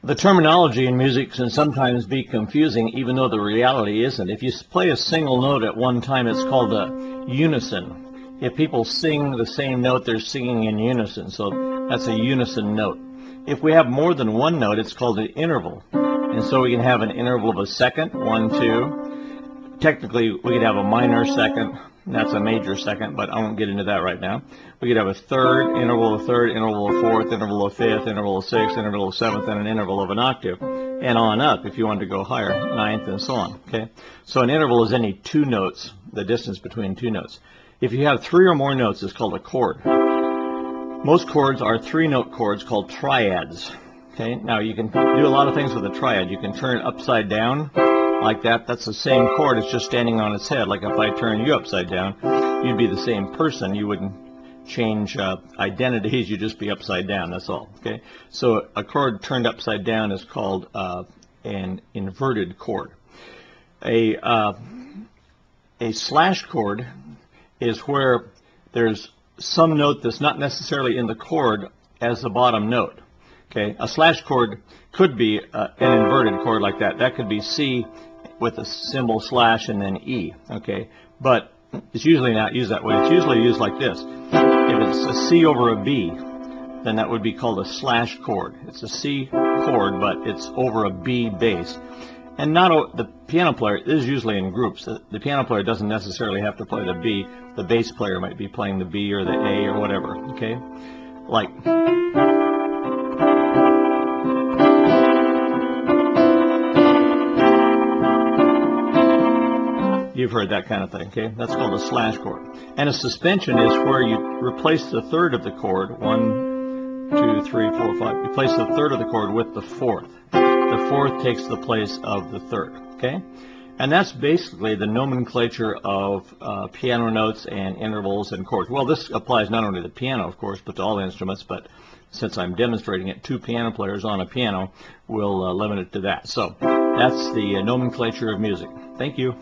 The terminology in music can sometimes be confusing, even though the reality isn't. If you play a single note at one time, it's called a unison. If people sing the same note, they're singing in unison, so that's a unison note. If we have more than one note, it's called an interval. And so we can have an interval of a second, 1, 2. Technically, we could have a minor second, and that's a major second, but I won't get into that right now. We could have a third, interval of third, interval of fourth, interval of fifth, interval of sixth, interval of seventh, and an interval of an octave, and on up if you want to go higher, ninth, and so on. Okay, so an interval is any two notes, the distance between two notes. If you have three or more notes, it's called a chord. Most chords are three-note chords called triads. Okay, now you can do a lot of things with a triad. You can turn it upside down like that. That's the same chord. It's just standing on its head. Like if I turn you upside down, you'd be the same person. You wouldn't change identities. You'd just be upside down. That's all. Okay, so a chord turned upside down is called an inverted chord. A slash chord is where there's some note that's not necessarily in the chord as the bottom note. Okay, a slash chord could be an inverted chord like that. That could be C with a symbol slash and then E. Okay, but it's usually not used that way. It's usually used like this. If it's a C over a B, then that would be called a slash chord. It's a C chord, but it's over a B bass. And not the piano player, this is usually in groups. The piano player doesn't necessarily have to play the B. The bass player might be playing the B or the A or whatever. Okay, like. You've heard that kind of thing, okay? That's called a slash chord. And a suspension is where you replace the third of the chord, 1, 2, 3, 4, 5. You place the third of the chord with the fourth. The fourth takes the place of the third, okay? And that's basically the nomenclature of piano notes and intervals and chords. Well, this applies not only to the piano, of course, but to all instruments, but since I'm demonstrating it, two piano players on a piano, we'll limit it to that. So that's the nomenclature of music. Thank you.